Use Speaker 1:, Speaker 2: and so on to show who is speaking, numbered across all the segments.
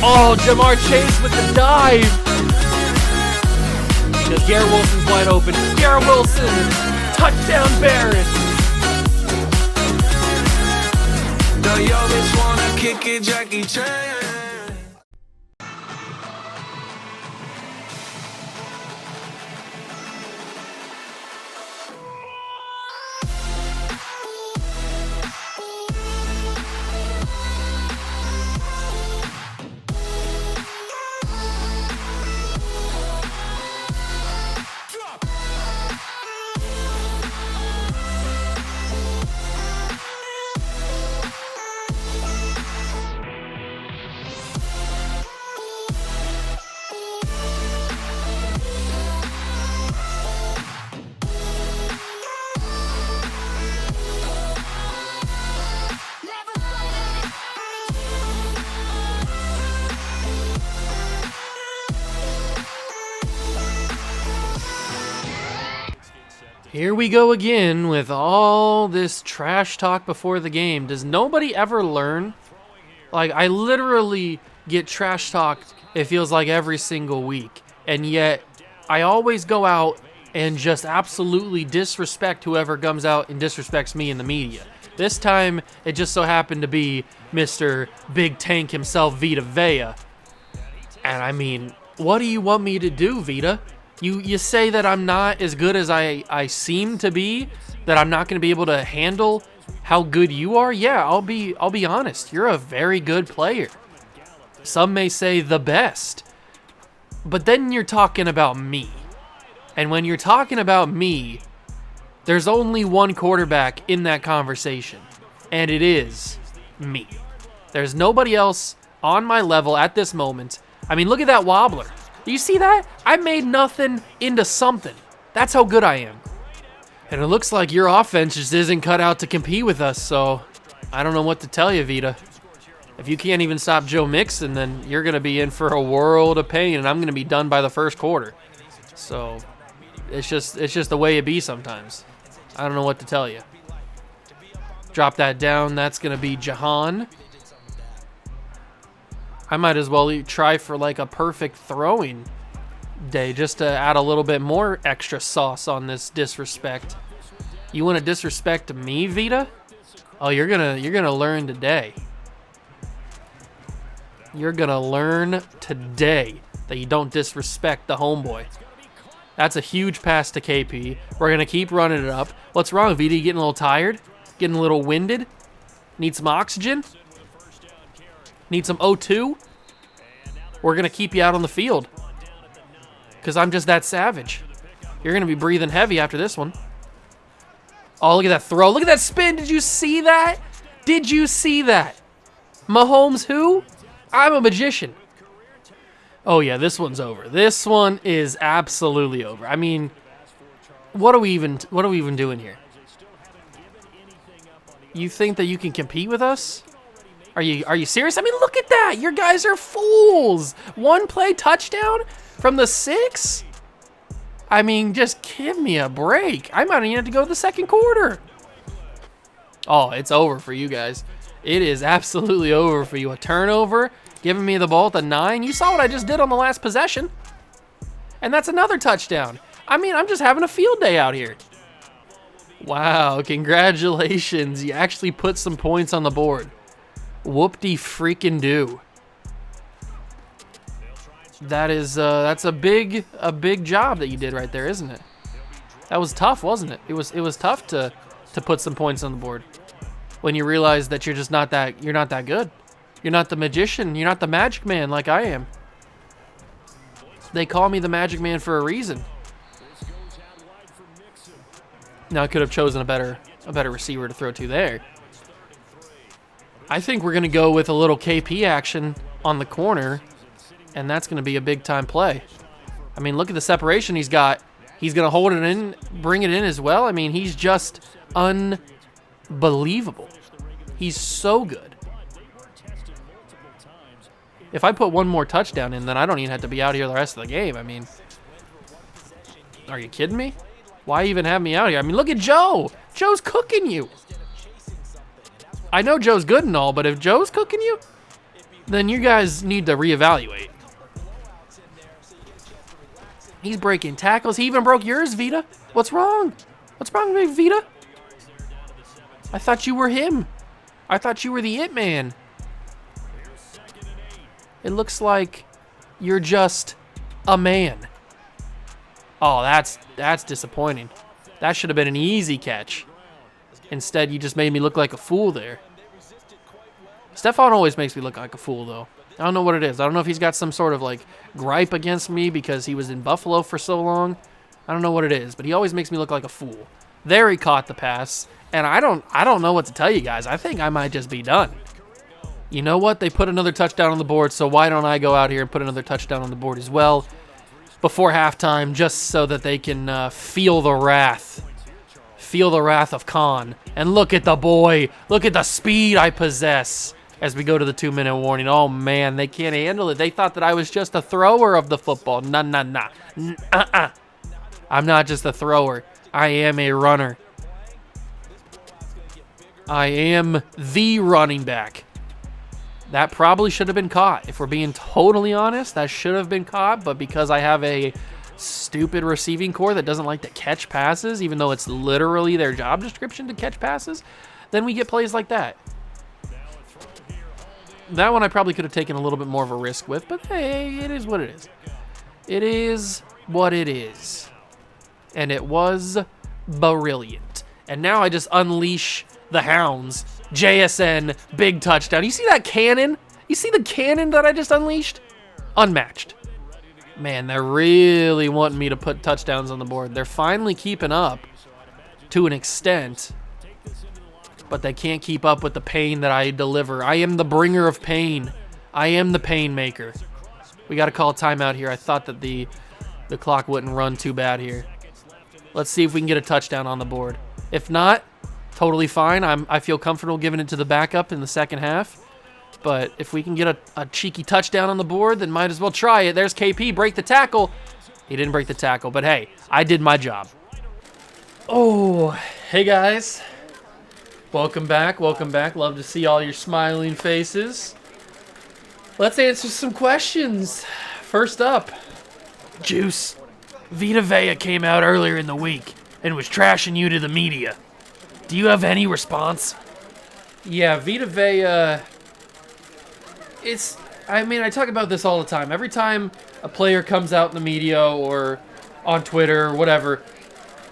Speaker 1: Oh, Jamar Chase with the dive. Because Garrett Wilson's wide open. Garrett Wilson, touchdown Barrett. Yo, bitch wanna kick it, Jackie Chan. Here we go again with all this trash talk before the game. Does nobody ever learn? Like, I literally get trash talked, it feels like every single week. And yet, I always go out and just absolutely disrespect whoever comes out and disrespects me in the media. This time, it just so happened to be Mr. Big Tank himself, Vita Vea. And I mean, what do you want me to do, Vita? You say that I'm not as good as I seem to be, that I'm not going to be able to handle how good you are? Yeah, I'll be honest. You're a very good player. Some may say the best. But then you're talking about me. And when you're talking about me, there's only one quarterback in that conversation, and it is me. There's nobody else on my level at this moment. I mean, look at that wobbler. Do you see that? I made nothing into something. That's how good I am. And it looks like your offense just isn't cut out to compete with us, so I don't know what to tell you, Vita. If you can't even stop Joe Mixon, then you're going to be in for a world of pain, and I'm going to be done by the first quarter. So it's just the way it be sometimes. I don't know what to tell you. Drop that down. That's going to be Jahan. I might as well try for like a perfect throwing day just to add a little bit more extra sauce on this disrespect. You want to disrespect me, Vita? Oh, you're gonna learn today. You're gonna learn today that you don't disrespect the homeboy. That's a huge pass to KP. We're gonna keep running it up. What's wrong, Vita? You getting a little tired? Getting a little winded? Need some oxygen? Need some O2? We're going to keep you out on the field because I'm just that savage. You're going to be breathing heavy after this one. Oh, look at that throw. Look at that spin. Did you see that? Did you see that? Mahomes who? I'm a magician. Oh, yeah, this one's over. This one is absolutely over. I mean, what are we even doing here? You think that you can compete with us? Are you serious? I mean, look at that. Your guys are fools. One play touchdown from the 6? I mean, just give me a break. I might even have to go to the second quarter. Oh, it's over for you guys. It is absolutely over for you. A turnover, giving me the ball at the 9. You saw what I just did on the last possession. And that's another touchdown. I mean, I'm just having a field day out here. Wow, congratulations. You actually put some points on the board. Whoop-de-freaking-do. That's a big job that you did right there, isn't it? That was tough, wasn't it? It was tough to put some points on the board when you realize that you're not that good. You're not the magician. You're not the magic man like I am. They call me the magic man for a reason. Now I could have chosen a better receiver to throw to there. I think we're going to go with a little KP action on the corner, and that's going to be a big-time play. I mean, look at the separation he's got. He's going to hold it in, bring it in as well. I mean, he's just unbelievable. He's so good. If I put one more touchdown in, then I don't even have to be out here the rest of the game. I mean, are you kidding me? Why even have me out here? I mean, look at Joe. Joe's cooking you. I know Joe's good and all, but if Joe's cooking you, then you guys need to reevaluate. He's breaking tackles. He even broke yours, Vita. What's wrong? What's wrong with me, Vita? I thought you were him. I thought you were the it man. It looks like you're just a man. Oh, that's disappointing. That should have been an easy catch. Instead, you just made me look like a fool there. Stefan always makes me look like a fool, though. I don't know what it is. I don't know if he's got some sort of, like, gripe against me because he was in Buffalo for so long. I don't know what it is, but he always makes me look like a fool. There he caught the pass, and I don't know what to tell you guys. I think I might just be done. You know what? They put another touchdown on the board, so why don't I go out here and put another touchdown on the board as well before halftime, just so that they can feel the wrath. Feel the wrath of Khan. And look at the boy. Look at the speed I possess as we go to the 2-minute warning. Oh, man, they can't handle it. They thought that I was just a thrower of the football. Nah. I'm not just a thrower. I am a runner. I am the running back. That probably should have been caught. If we're being totally honest, that should have been caught. But because I have a stupid receiving core that doesn't like to catch passes, even though it's literally their job description to catch passes, then we get plays like that. That one I probably could have taken a little bit more of a risk with, but hey, it is what it is. It is what it is. And it was brilliant. And now I just unleash the hounds. JSN, big touchdown. You see that cannon? You see the cannon that I just unleashed? Unmatched. Man, they're really wanting me to put touchdowns on the board. They're finally keeping up to an extent, but they can't keep up with the pain that I deliver. I am the bringer of pain. I am the pain maker. We got to call a timeout here. I thought that the clock wouldn't run too bad here. Let's see if we can get a touchdown on the board. If not, totally fine. I feel comfortable giving it to the backup in the second half. But if we can get a cheeky touchdown on the board, then might as well try it. There's KP, break the tackle. He didn't break the tackle, but hey, I did my job. Oh, hey guys. Welcome back, welcome back. Love to see all your smiling faces. Let's answer some questions. First up, Juice. Vita Vea came out earlier in the week and was trashing you to the media. Do you have any response? Yeah, Vita Vea... I talk about this all the time. Every time a player comes out in the media or on Twitter or whatever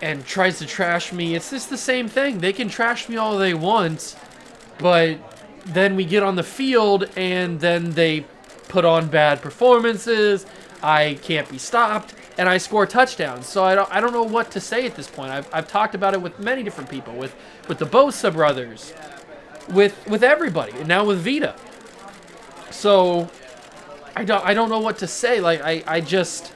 Speaker 1: and tries to trash me, it's just the same thing. They can trash me all they want, but then we get on the field and then they put on bad performances. I can't be stopped, and I score touchdowns. So I don't know what to say at this point. I've talked about it with many different people, with the Bosa brothers, with everybody, and now with Vita. So I don't know what to say. Like I just,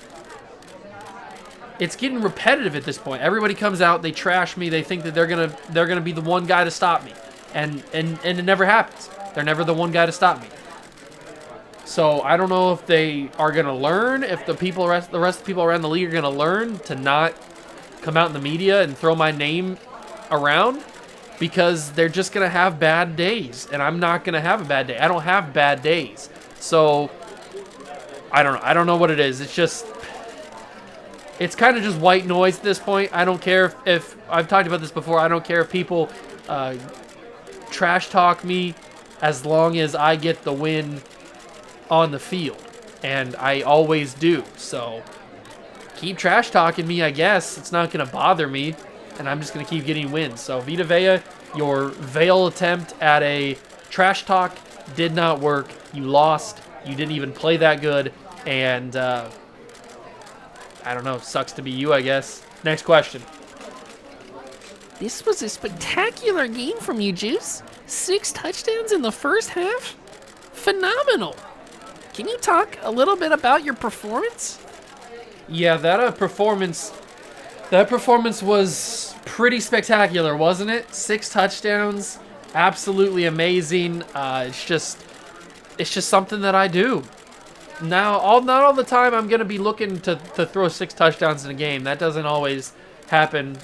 Speaker 1: it's getting repetitive at this point. Everybody comes out, they trash me, they think that they're gonna be the one guy to stop me, and it never happens. They're never the one guy to stop me. So I don't know if they are gonna learn, if the rest of the people around the league are gonna learn to not come out in the media and throw my name around, because they're just gonna have bad days, and I'm not gonna have a bad day. I don't have bad days, so I don't know. I don't know what it is. It's just, it's kind of just white noise at this point. I don't care if I've talked about this before. I don't care if people trash talk me, as long as I get the win on the field, and I always do. So keep trash talking me, I guess. It's not gonna bother me, and I'm just going to keep getting wins. So Vita Vea, your veil attempt at a trash talk did not work. You lost. You didn't even play that good. And I don't know. Sucks to be you, I guess. Next question. This was a spectacular game from you, Juice. 6 touchdowns in the first half? Phenomenal. Can you talk a little bit about your performance? Yeah, that performance was pretty spectacular, wasn't it? 6 touchdowns, absolutely amazing. It's just something that I do. Now, not all the time I'm gonna be looking to throw 6 touchdowns in a game. That doesn't always happen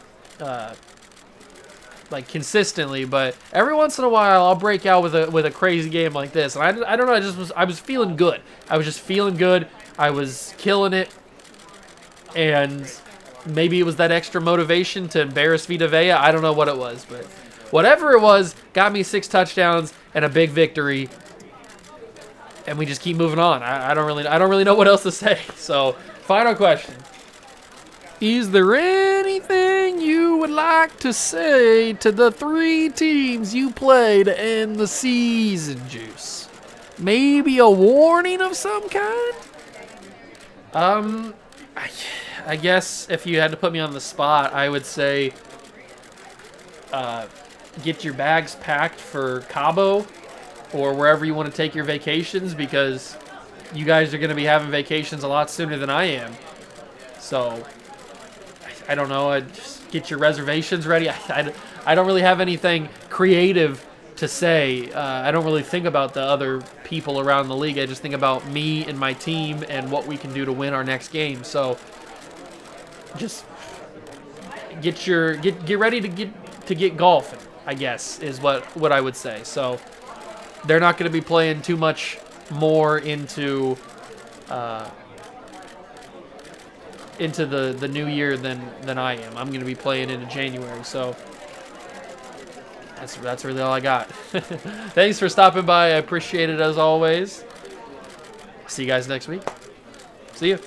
Speaker 1: like consistently, but every once in a while I'll break out with a crazy game like this. And I don't know, I was feeling good. I was just feeling good. I was killing it, and maybe it was that extra motivation to embarrass Vita Vea. I don't know what it was, but whatever it was, got me 6 touchdowns and a big victory. And we just keep moving on. I don't really know what else to say. So, final question. Is there anything you would like to say to the 3 teams you play to end the season, Juice? Maybe a warning of some kind? I guess if you had to put me on the spot, I would say get your bags packed for Cabo or wherever you want to take your vacations, because you guys are going to be having vacations a lot sooner than I am. So, I don't know. I'd just get your reservations ready. I don't really have anything creative to say. I don't really think about the other people around the league. I just think about me and my team and what we can do to win our next game. So, just get ready to get golfing, I guess, is what I would say. So, they're not going to be playing too much more into the new year than I am. I'm going to be playing into January, so that's really all I got. Thanks for stopping by. I appreciate it as always. See you guys next week. See you.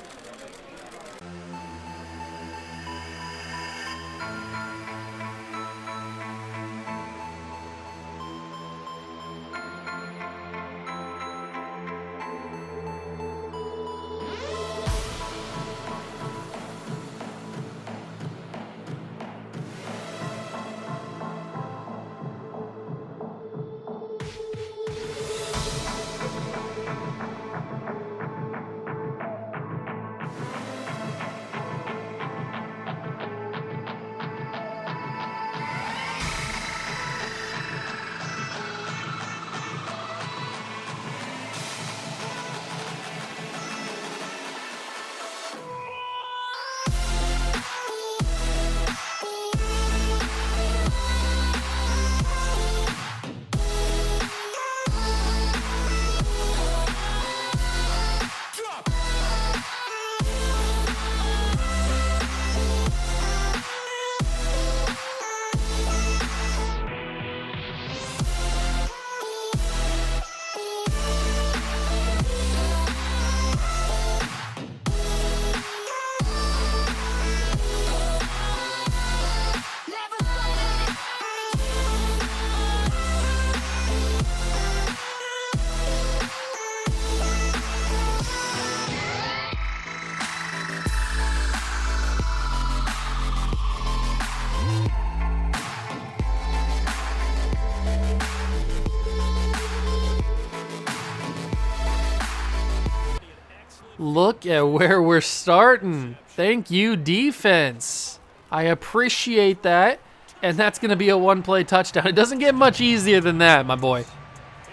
Speaker 1: Look at where we're starting. Thank you, defense. I appreciate that. And that's going to be a one-play touchdown. It doesn't get much easier than that, my boy.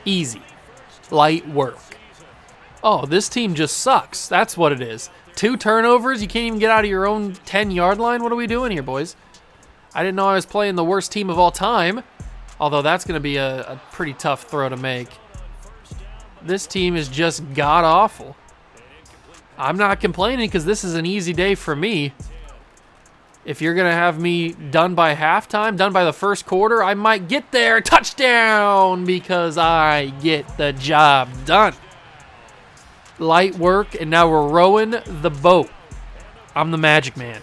Speaker 1: Easy. Light work. Oh, this team just sucks. That's what it is. 2 turnovers. You can't even get out of your own 10-yard line. What are we doing here, boys? I didn't know I was playing the worst team of all time. Although that's going to be a pretty tough throw to make. This team is just god-awful. I'm not complaining because this is an easy day for me. If you're going to have me done by halftime, done by the first quarter, I might get there. Touchdown, because I get the job done. Light work, and now we're rowing the boat. I'm the Magic Man.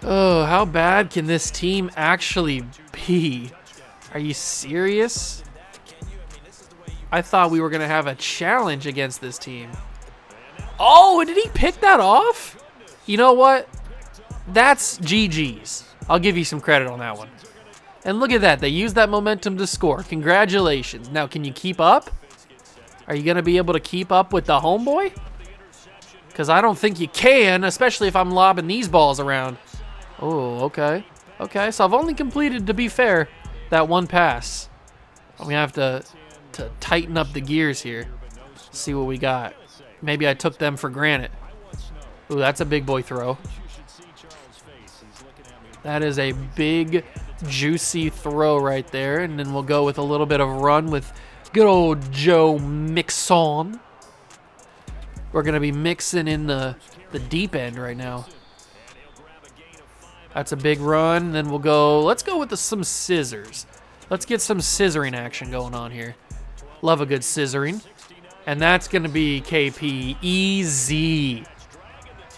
Speaker 1: Oh, how bad can this team actually be? Are you serious? I thought we were going to have a challenge against this team. Oh, did he pick that off? You know what? That's GG's. I'll give you some credit on that one. And look at that. They used that momentum to score. Congratulations. Now, can you keep up? Are you going to be able to keep up with the homeboy? Because I don't think you can, especially if I'm lobbing these balls around. Oh, okay. Okay, so I've only completed, to be fair, that one pass. We have to tighten up the gears here. See what we got. Maybe I took them for granted. Ooh, that's a big boy throw. That is a big juicy throw right there, and then we'll go with a little bit of run with good old Joe Mixon. We're going to be mixing in the deep end right now. That's a big run. Then we'll go, let's go with some scissors. Let's get some scissoring action going on here. Love a good scissoring. And that's going to be KP. Easy.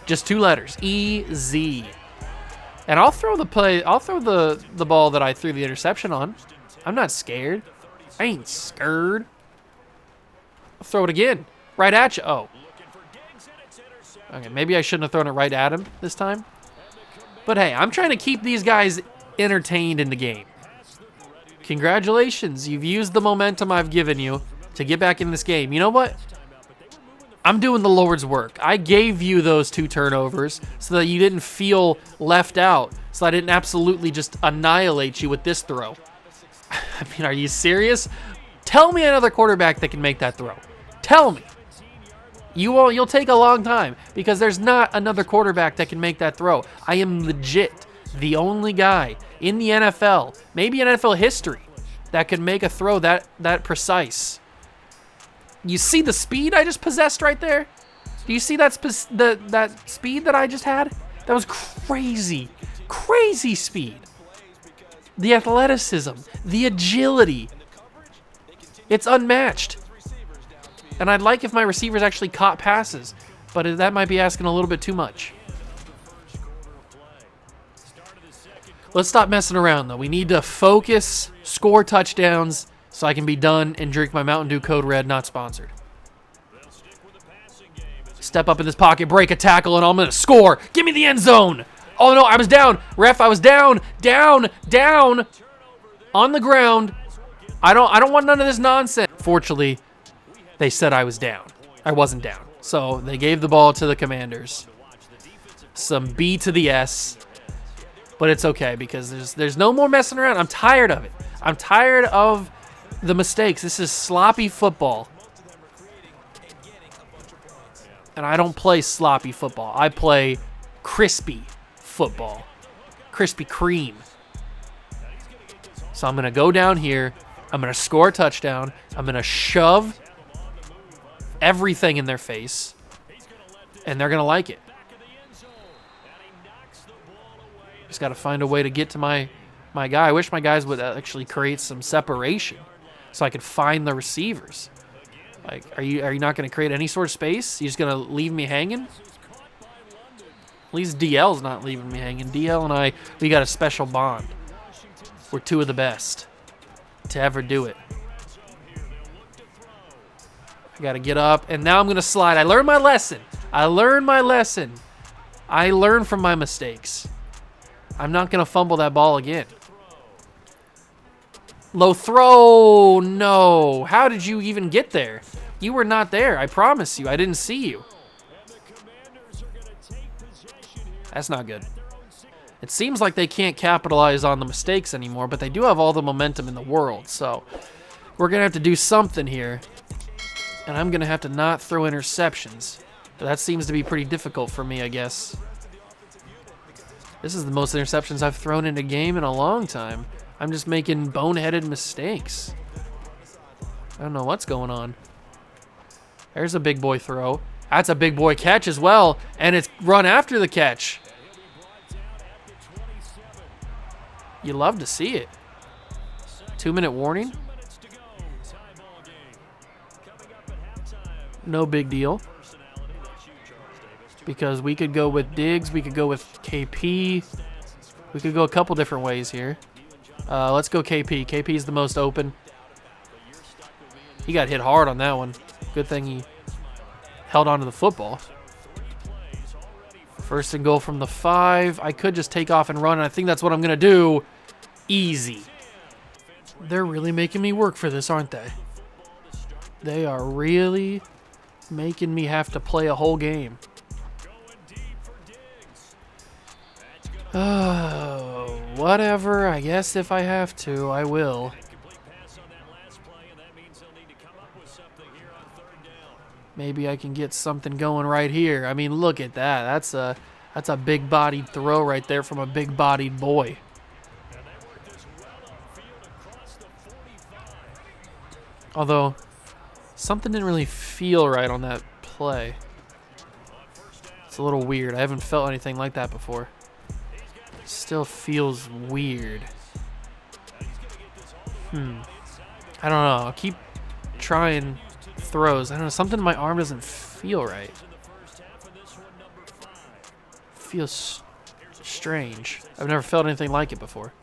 Speaker 1: Just 2 letters. E-Z. And I'll throw the ball that I threw the interception on. I'm not scared. I ain't scared. I'll throw it again. Right at you. Oh. Okay, maybe I shouldn't have thrown it right at him this time. But hey, I'm trying to keep these guys entertained in the game. Congratulations. You've used the momentum I've given you to get back in this game. You know what? I'm doing the Lord's work. I gave you those 2 turnovers so that you didn't feel left out, so I didn't absolutely just annihilate you with this throw. I mean, are you serious? Tell me another quarterback that can make that throw. Tell me. You'll take a long time because there's not another quarterback that can make that throw. I am legit the only guy in the NFL, maybe in NFL history, that can make a throw that precise. You see the speed I just possessed right there? Do you see that speed that I just had? That was crazy. Crazy speed. The athleticism, the agility. It's unmatched. And I'd like if my receivers actually caught passes, but that might be asking a little bit too much. Let's stop messing around, though. We need to focus, score touchdowns, so I can be done and drink my Mountain Dew Code Red, not sponsored. Step up in this pocket, break a tackle, and I'm going to score. Give me the end zone. Oh, no, I was down. Ref, I was down, on the ground. I don't want none of this nonsense. Fortunately, they said I was down. I wasn't down. So they gave the ball to the Commanders. Some B to the S. But it's okay because there's no more messing around. I'm tired of it. I'm tired of the mistakes. This is sloppy football. And I don't play sloppy football. I play crispy football. Krispy Kreme. So I'm going to go down here. I'm going to score a touchdown. I'm going to shove everything in their face. And they're going to like it. Just got to find a way to get to my guy. I wish my guys would actually create some separation so I could find the receivers. Like, are you not going to create any sort of space? You just going to leave me hanging? At least DL's not leaving me hanging. DL and I, we got a special bond. We're 2 of the best to ever do it. I got to get up, and now I'm going to slide. I learned my lesson. I learned from my mistakes. I'm not going to fumble that ball again. Low throw. No. How did you even get there? You were not there. I promise you. I didn't see you. That's not good. It seems like they can't capitalize on the mistakes anymore, but they do have all the momentum in the world. So we're going to have to do something here. And I'm going to have to not throw interceptions. But that seems to be pretty difficult for me, I guess. This is the most interceptions I've thrown in a game in a long time. I'm just making boneheaded mistakes. I don't know what's going on. There's a big boy throw. That's a big boy catch as well. And it's run after the catch. You love to see it. 2-minute warning. No big deal. Because we could go with Diggs. We could go with KP. We could go a couple different ways here. Let's go KP. KP is the most open. He got hit hard on that one. Good thing he held on to the football. First and goal from the 5. I could just take off and run, and I think that's what I'm going to do. Easy. They're really making me work for this, aren't they? They are really making me have to play a whole game. Oh, whatever. I guess if I have to, I will. Maybe I can get something going right here. I mean, look at that. That's a big-bodied throw right there from a big-bodied boy. Although, something didn't really feel right on that play. It's a little weird. I haven't felt anything like that before. Still feels weird. I don't know. I'll keep trying throws. I don't know. Something in my arm doesn't feel right. Feels strange. I've never felt anything like it before.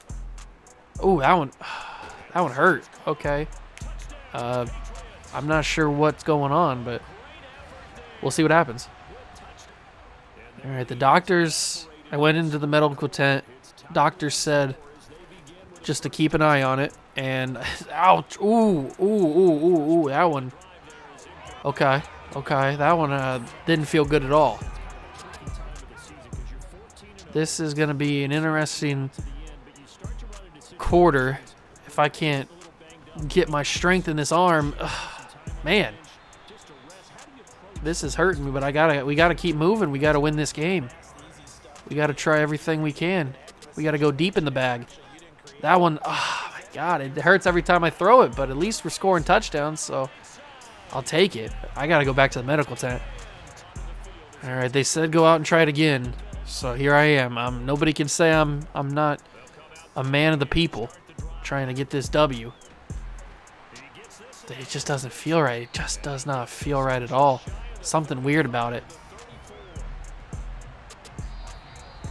Speaker 1: Oh, that one hurt. Okay. I'm not sure what's going on, but we'll see what happens. All right, the doctors, I went into the medical tent. Doctor said just to keep an eye on it. And, ouch. Ooh, that one. Okay, that one didn't feel good at all. This is going to be an interesting quarter if I can't get my strength in this arm. Ugh, man. This is hurting me, but we gotta keep moving. We gotta win this game. We gotta try everything we can. We gotta go deep in the bag. That one, oh my God, it hurts every time I throw it, but at least we're scoring touchdowns, so I'll take it. I gotta go back to the medical tent. All right, they said go out and try it again, so here I am. Nobody can say I'm not a man of the people trying to get this W. It just doesn't feel right. It just does not feel right at all. Something weird about it.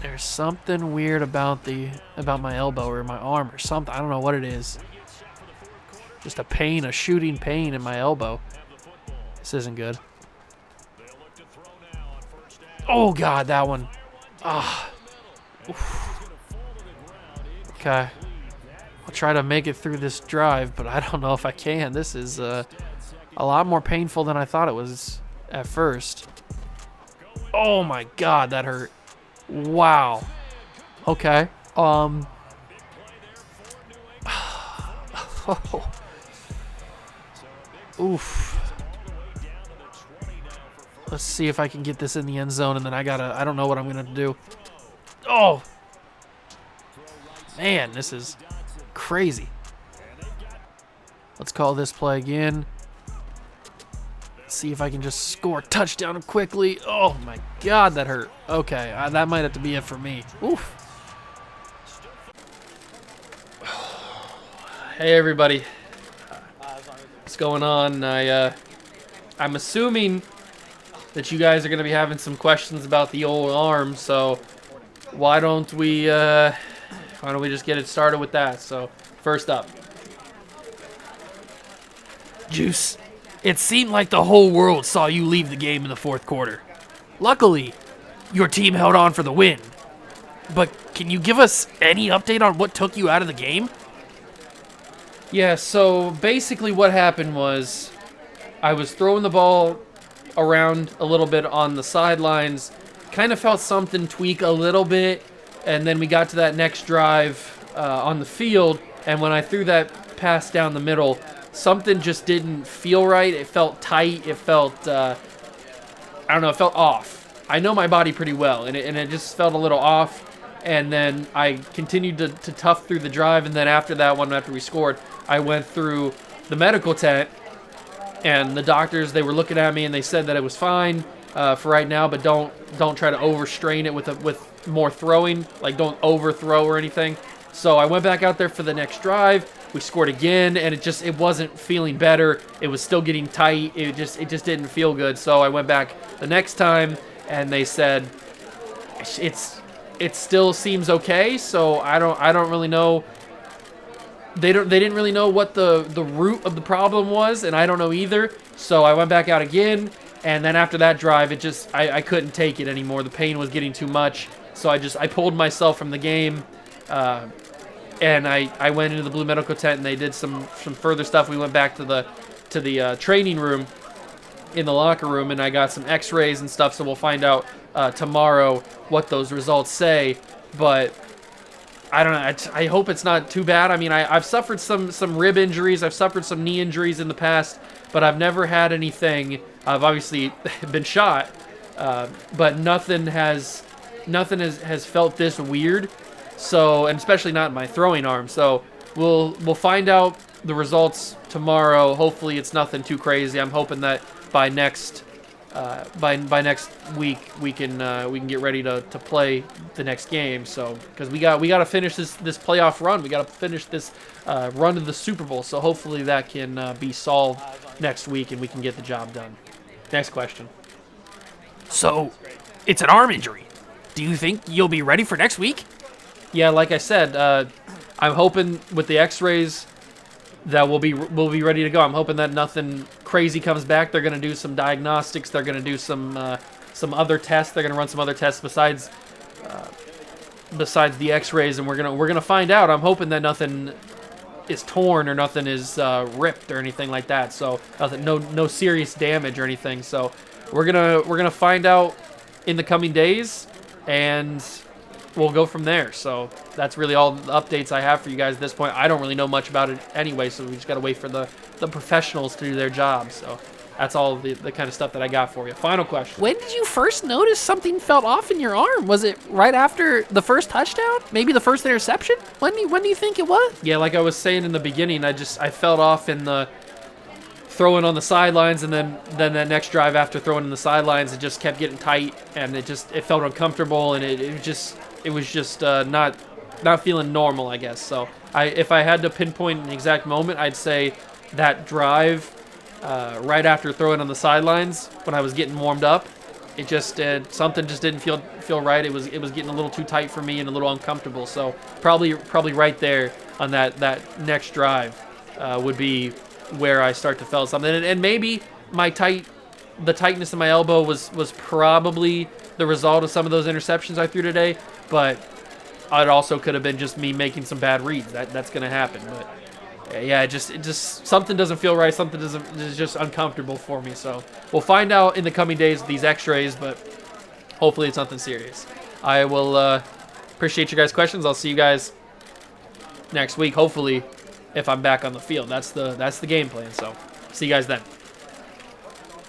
Speaker 1: There's something weird about my elbow or my arm or something. I don't know what it is. Just a pain, a shooting pain in my elbow. This isn't good. Oh God, that one. Ah. Okay. I'll try to make it through this drive, but I don't know if I can. This is a lot more painful than I thought it was at first. Oh my God, that hurt. Wow. Okay. Oof. Let's see if I can get this in the end zone, and then I don't know what I'm gonna do. Oh. Man, this is crazy. Let's call this play again. See if I can just score a touchdown quickly. Oh my God, that hurt. Okay, that might have to be it for me. Oof. Hey everybody, what's going on? I'm assuming that you guys are going to be having some questions about the old arm, so why don't we just get it started with that? So first up, Juice. It seemed like the whole world saw you leave the game in the fourth quarter. Luckily, your team held on for the win. But can you give us any update on what took you out of the game? Yeah, so basically what happened was I was throwing the ball around a little bit on the sidelines, kind of felt something tweak a little bit, and then we got to that next drive on the field, and when I threw that pass down the middle, something just didn't feel right. It felt tight. It felt, I don't know, it felt off. I know my body pretty well, and it just felt a little off. And then I continued to tough through the drive, and then after that one, after we scored, I went through the medical tent, and the doctors, they were looking at me, and they said that it was fine for right now, but don't try to overstrain it with more throwing. Like, don't overthrow or anything. So I went back out there for the next drive. We scored again, and it wasn't feeling better. It was still getting tight. It just didn't feel good. So I went back the next time, and they said it still seems okay. So I don't really know. They didn't really know what the root of the problem was, and I don't know either. So I went back out again, and then after that drive, I couldn't take it anymore. The pain was getting too much. So I pulled myself from the game. And I went into the blue medical tent, and they did some further stuff. We went back to the training room in the locker room, and I got some x-rays and stuff, so we'll find out tomorrow what those results say. But I don't know. I hope it's not too bad. I mean, I've suffered some rib injuries. I've suffered some knee injuries in the past, but I've never had anything. I've obviously been shot, but nothing has felt this weird. So, and especially not in my throwing arm. So we'll find out the results tomorrow. Hopefully it's nothing too crazy. I'm hoping that by next next week we can get ready to play the next game. So because we got to finish this playoff run. We got to finish this run to the Super Bowl. So hopefully that can be solved next week and we can get the job done. Next question.
Speaker 2: So, it's an arm injury. Do you think you'll be ready for next week?
Speaker 1: Yeah, like I said, I'm hoping with the X-rays that we'll be ready to go. I'm hoping that nothing crazy comes back. They're gonna do some diagnostics. They're gonna do some other tests. They're gonna run some other tests besides the X-rays, and we're gonna find out. I'm hoping that nothing is torn or nothing is ripped or anything like that. So nothing, no serious damage or anything. So we're gonna find out in the coming days, and we'll go from there. So that's really all the updates I have for you guys at this point. I don't really know much about it anyway, so we just got to wait for the professionals to do their job. So that's all the kind of stuff that I got for you. Final question.
Speaker 2: When did you first notice something felt off in your arm? Was it right after the first touchdown? Maybe the first interception? When do you think it was?
Speaker 1: Yeah, like I was saying in the beginning, I felt off in the throwing on the sidelines, and then that next drive after throwing on the sidelines, it just kept getting tight, and it felt uncomfortable, and it was just not feeling normal, I guess. So if I had to pinpoint an exact moment, I'd say that drive right after throwing on the sidelines when I was getting warmed up. It just something just didn't feel right. It was getting a little too tight for me and a little uncomfortable. So probably right there on that next drive would be where I start to feel something. And maybe the tightness in my elbow was probably the result of some of those interceptions I threw today, but it also could have been just me making some bad reads. That's going to happen. But yeah, it just something doesn't feel right. Something is just uncomfortable for me. So we'll find out in the coming days with these X-rays, but hopefully it's nothing serious. I will appreciate you guys' questions. I'll see you guys next week, hopefully, if I'm back on the field. That's the game plan. So see you guys then.